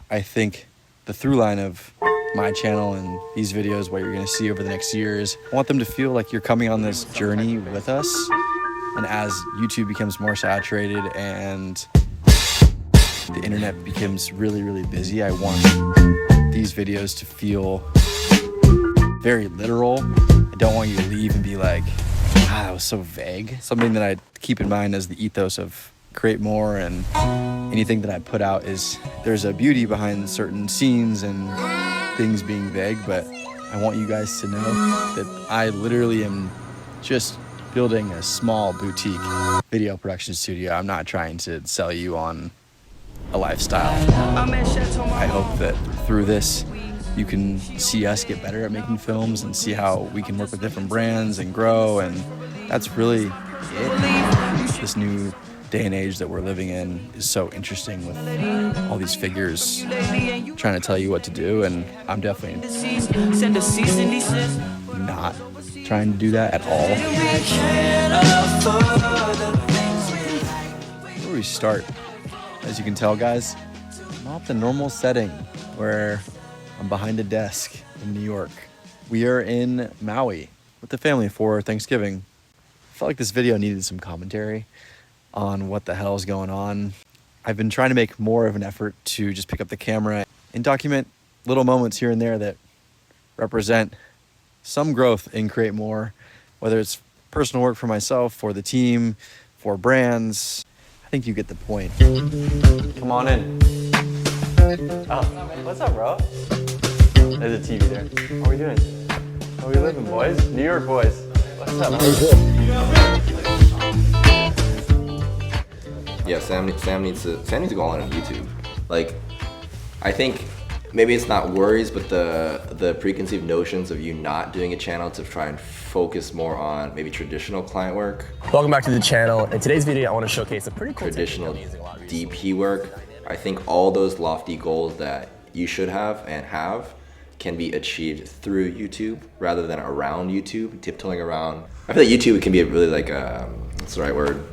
I think the through line of my channel and these videos, what you're gonna see over the next years, I want them to feel like you're coming on this journey with us. And as YouTube becomes more saturated and the internet becomes really, really busy, I want these videos to feel very literal. I don't want you to leave and be like, ah, that was so vague. Something that I keep in mind as the ethos of Create More and anything that I put out is there's a beauty behind certain scenes and things being vague, but I want you guys to know that I literally am just building a small boutique video production studio. I'm not trying to sell you on a lifestyle. I hope that through this, you can see us get better at making films and see how we can work with different brands and grow, and that's really it. This new day and age that we're living in is so interesting with all these figures trying to tell you what to do, and I'm definitely not trying to do that at all. Where do we start? As you can tell, guys, not the normal setting where I'm behind a desk in New York. We are in Maui with the family for Thanksgiving. I felt like this video needed some commentary on what the hell is going on. I've been trying to make more of an effort to just pick up the camera and document little moments here and there that represent some growth in Create More, whether it's personal work for myself, for the team, for brands. I think you get the point. Come on in. Oh, what's up, bro? There's a TV there. How are we doing? How are we living, boys? New York boys. What's up, bro? Yeah, Sam needs to go on YouTube. Like, I think maybe it's not worries, but the preconceived notions of you not doing a channel to try and focus more on maybe traditional client work. Welcome back to the channel. In today's video, I want to showcase a pretty cool traditional DP work. I think all those lofty goals that you should have and have can be achieved through YouTube rather than around YouTube, tiptoeing around. I feel like YouTube can be a really like, what's the right word?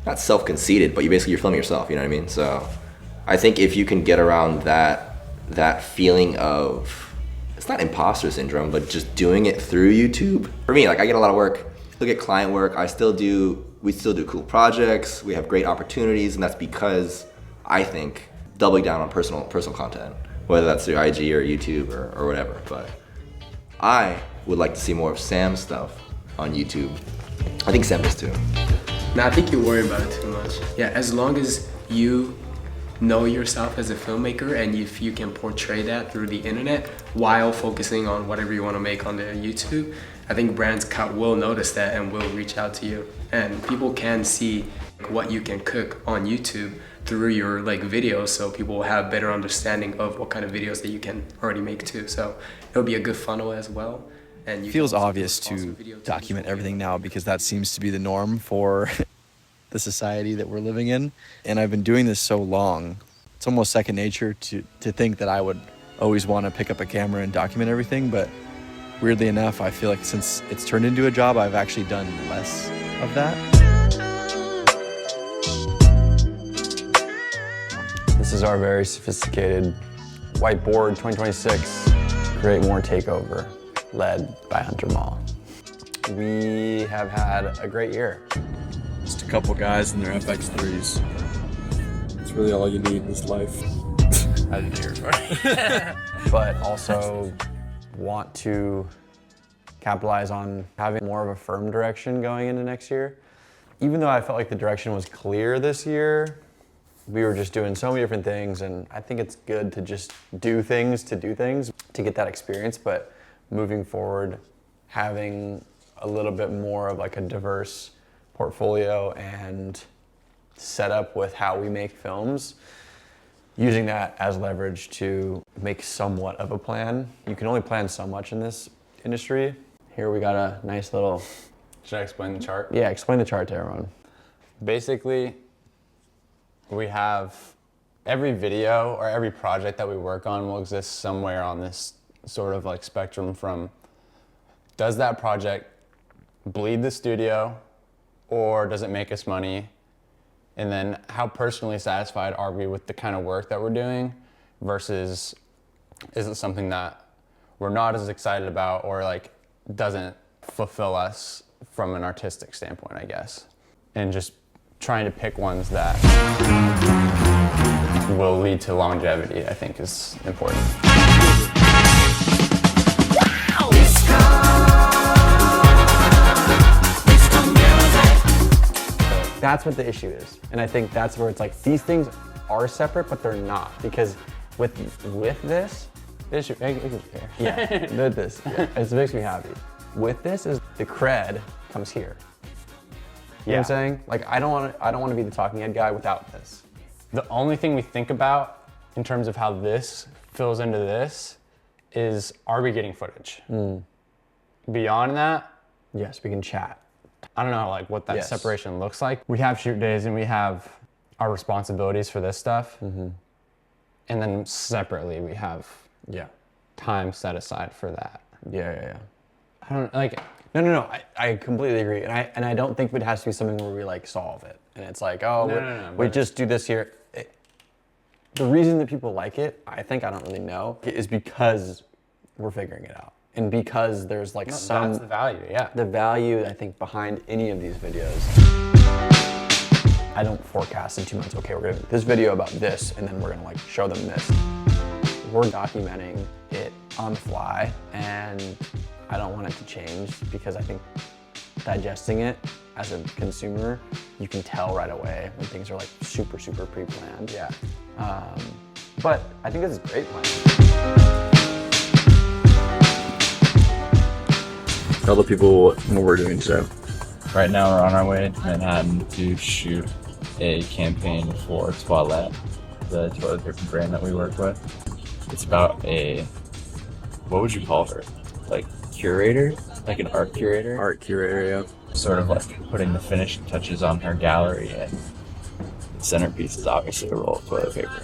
Not self-conceited, but you're filming yourself, you know what I mean? So I think if you can get around that feeling of, it's not imposter syndrome, but just doing it through YouTube. For me, like I get a lot of work, look at client work, we still do cool projects, we have great opportunities, and that's because I think doubling down on personal content, whether that's through IG or YouTube or whatever. But I would like to see more of Sam's stuff on YouTube. I think Sam does too. No, I think you're worried about it too much. Yeah, as long as you know yourself as a filmmaker and if you can portray that through the internet while focusing on whatever you want to make on the YouTube, I think brands will notice that and will reach out to you. And people can see what you can cook on YouTube through your videos, so people will have better understanding of what kind of videos that you can already make too. So it'll be a good funnel as well. And it feels obvious to document everything now because that seems to be the norm for the society that we're living in. And I've been doing this so long, it's almost second nature to think that I would always want to pick up a camera and document everything. But weirdly enough, I feel like since it's turned into a job, I've actually done less of that. This is our very sophisticated whiteboard 2026 Create More takeover, led by Hunter Mall. We have had a great year. Just a couple guys in their FX3s. It's really all you need in this life. I didn't hear it. But also want to capitalize on having more of a firm direction going into next year. Even though I felt like the direction was clear this year, we were just doing so many different things, and I think it's good to just do things to get that experience, but moving forward, having a little bit more of like a diverse portfolio and setup with how we make films, using that as leverage to make somewhat of a plan. You can only plan so much in this industry. Here we got a nice little... Should I explain the chart? Yeah, explain the chart to everyone. Basically, we have every video or every project that we work on will exist somewhere on this sort of like spectrum from, does that project bleed the studio or does it make us money? And then how personally satisfied are we with the kind of work that we're doing? versus isn't something that we're not as excited about or like doesn't fulfill us from an artistic standpoint, I guess. And just trying to pick ones that will lead to longevity, I think, is important. That's what the issue is. And I think that's where it's like, these things are separate, but they're not. Because with this, yeah, with this, yeah, it makes me happy. With this is the cred comes here. You know what I'm saying? Like, I don't want to be the talking head guy without this. The only thing we think about in terms of how this fills into this is, are we getting footage? Beyond that, yes, we can chat. I don't know like what that separation looks like. We have shoot days and we have our responsibilities for this stuff. And then separately we have time set aside for that. Yeah. I don't like. No. I completely agree, and I don't think it has to be something where we like solve it, and it's like, oh, we just do this here. The reason that people like it, I don't really know, is because we're figuring it out, and because there's like that's the value, the value I think behind any of these videos. I don't forecast in 2 months. Okay, we're gonna make this video about this, and then we're gonna like show them this. We're documenting it on the fly, and I don't want it to change because I think digesting it as a consumer, you can tell right away when things are like super pre-planned. Yeah. But I think this is a great plan. Tell the people what we're doing today. Right now we're on our way to Manhattan to shoot a campaign for Toilette, the toilet paper brand that we work with. It's about a, what would you call her? Like curator? Like an art curator? Art curator, yeah. Sort of like putting the finishing touches on her gallery, and the centerpiece is obviously a roll of toilet paper.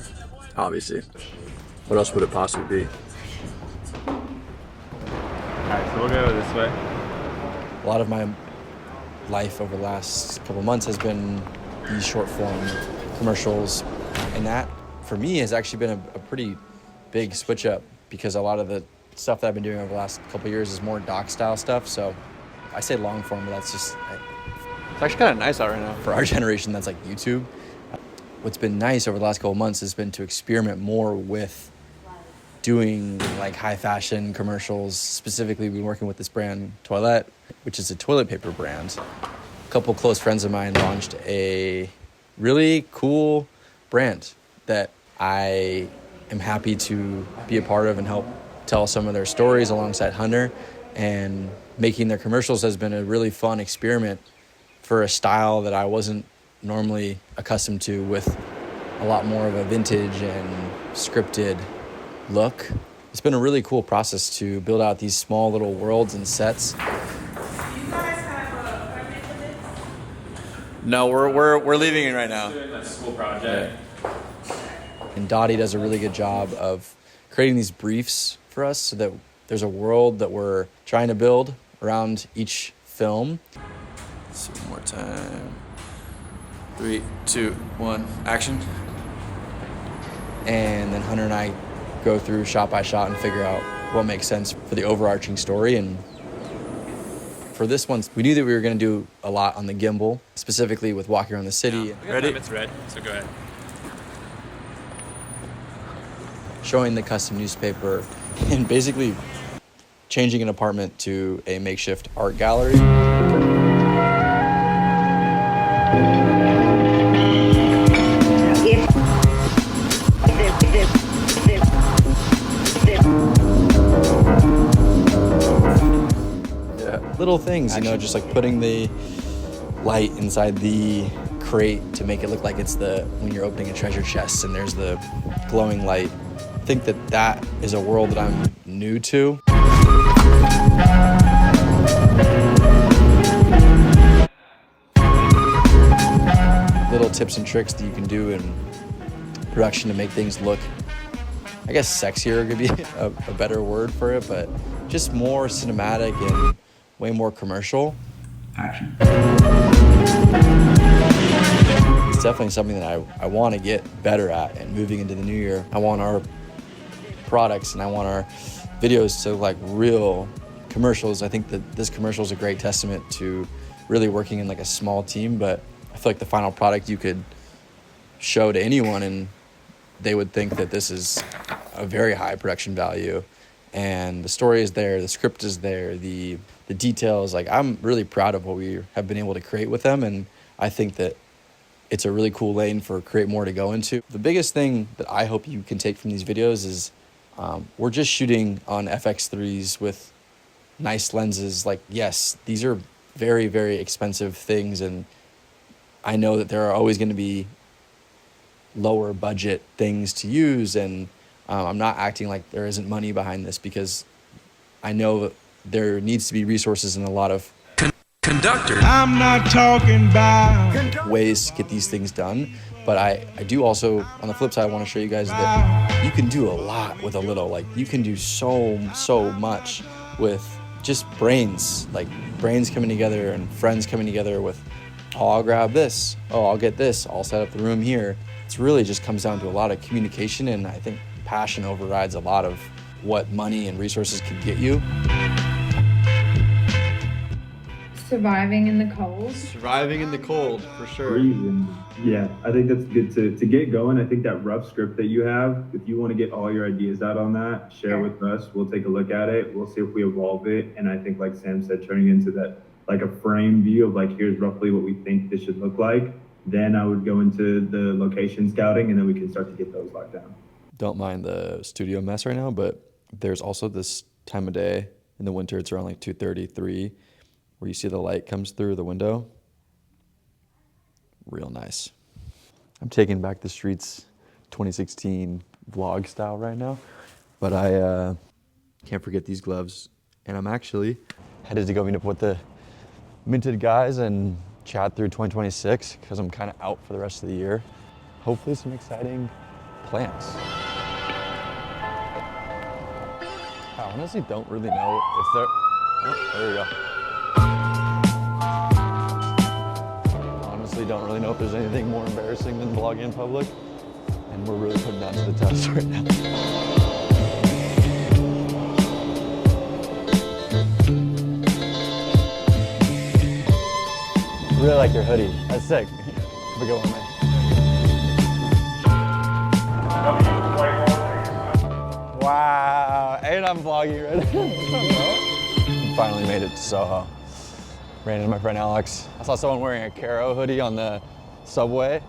Obviously. What else would it possibly be? Alright, so we'll go this way. A lot of my life over the last couple months has been these short form commercials, and that for me has actually been a pretty big switch up, because a lot of the stuff that I've been doing over the last couple of years is more doc style stuff. So I say long form, but that's just, it's actually kind of nice out right now. For our generation, that's like YouTube. What's been nice over the last couple of months has been to experiment more with doing like high fashion commercials. Specifically, we've been working with this brand, Toilette, which is a toilet paper brand. A couple close friends of mine launched a really cool brand that I am happy to be a part of and help tell some of their stories alongside Hunter. And making their commercials has been a really fun experiment for a style that I wasn't normally accustomed to, with a lot more of a vintage and scripted look. It's been a really cool process to build out these small little worlds and sets. Do you guys have a permit for this? No, we're leaving it right now. Doing a school project. And Dottie does a really good job of creating these briefs for us so that there's a world that we're trying to build around each film. Let's see, one more time. 3, 2, 1, action. And then Hunter and I go through shot by shot and figure out what makes sense for the overarching story. And for this one, we knew that we were going to do a lot on the gimbal, specifically with walking around the city. Ready? It's red, so go ahead. Showing the custom newspaper and basically changing an apartment to a makeshift art gallery. Little things, you know, just like putting the light inside the crate to make it look like it's when you're opening a treasure chest and there's the glowing light. I think that is a world that I'm new to. Little tips and tricks that you can do in production to make things look, I guess sexier could be a better word for it, but just more cinematic and way more commercial. Action. It's definitely something that I want to get better at, and moving into the new year, I want our products and I want our videos to look like real commercials. I think that this commercial is a great testament to really working in like a small team, but I feel like the final product you could show to anyone and they would think that this is a very high production value. And the story is there, the script is there, the details. Like, I'm really proud of what we have been able to create with them, and I think that it's a really cool lane for Create More to go into. The biggest thing that I hope you can take from these videos is we're just shooting on FX3s with nice lenses. Like, yes, these are very, very expensive things, and I know that there are always going to be lower budget things to use, and I'm not acting like there isn't money behind this, because I know there needs to be resources and a lot of Conductor. I'm not talking about ways to get these things done. But I do also, on the flip side, I want to show you guys that you can do a lot with a little. Like, you can do so much with just brains, like brains coming together and friends coming together with, oh, I'll grab this, oh, I'll get this, I'll set up the room here. It's really just comes down to a lot of communication, and I think passion overrides a lot of what money and resources can get you. Surviving in the cold. Surviving in the cold, for sure. Freezing. Yeah, I think that's good to get going. I think that rough script that you have, if you want to get all your ideas out on that, share with us. We'll take a look at it. We'll see if we evolve it. And I think, like Sam said, turning into that, like a frame view of like, here's roughly what we think this should look like. Then I would go into the location scouting, and then we can start to get those locked down. Don't mind the studio mess right now, but there's also this time of day in the winter. It's around like 2:30, 3, where you see the light comes through the window. Real nice. I'm taking back the streets 2016 vlog style right now, but I can't forget these gloves. And I'm actually headed to go meet up with the Minted guys and chat through 2026, because I'm kind of out for the rest of the year. Hopefully some exciting plans. I honestly don't really know if they're, oh, there we go. Honestly don't really know if there's anything more embarrassing than vlogging in public, and we're really putting that to the test right now. I really like your hoodie. That's sick. Have a good one, man. Wow, and I'm vlogging right now. Finally made it to Soho. Ran into my friend Alex. I saw someone wearing a Caro hoodie on the subway.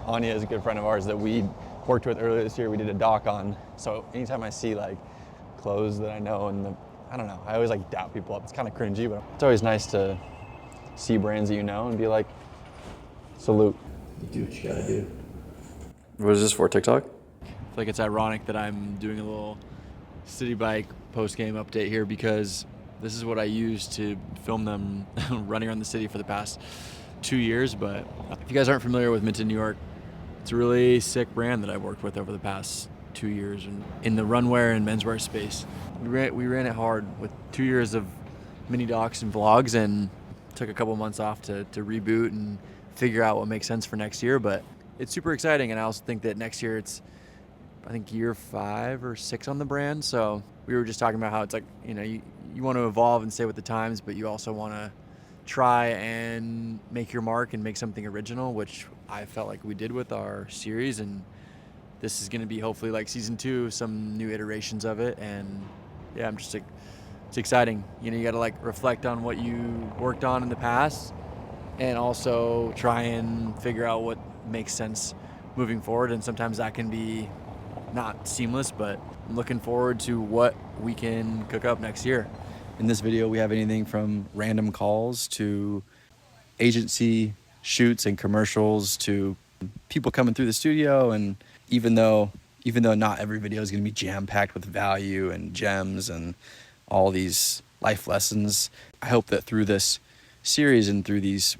Anya is a good friend of ours that we worked with earlier this year. We did a doc on. So anytime I see like clothes that I know, and I don't know, I always like doubt people up. It's kind of cringy, but it's always nice to see brands that you know and be like, salute. You do what you gotta do. What is this for, TikTok? I feel like it's ironic that I'm doing a little city bike post-game update here, because this is what I used to film them running around the city for the past 2 years. But if you guys aren't familiar with Minted New York, it's a really sick brand that I've worked with over the past 2 years and in the runwear and menswear space. We ran it hard with 2 years of mini docs and vlogs, and took a couple months off to reboot and figure out what makes sense for next year. But it's super exciting, and I also think that next year it's, I think, year 5 or 6 on the brand. So we were just talking about how it's like, you know, you want to evolve and stay with the times, but you also want to try and make your mark and make something original, which I felt like we did with our series. And this is going to be hopefully like season 2, some new iterations of it. And yeah, I'm just like, it's exciting. You know, you got to like reflect on what you worked on in the past, and also try and figure out what makes sense moving forward. And sometimes that can be not seamless, but I'm looking forward to what we can cook up next year. In this video, we have anything from random calls to agency shoots and commercials to people coming through the studio. And even though not every video is going to be jam-packed with value and gems and all these life lessons, I hope that through this series and through these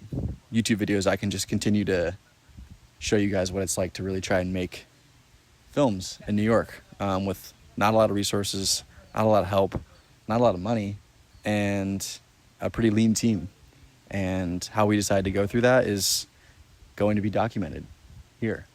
YouTube videos, I can just continue to show you guys what it's like to really try and make films in New York with not a lot of resources, not a lot of help, not a lot of money, and a pretty lean team. And how we decided to go through that is going to be documented here.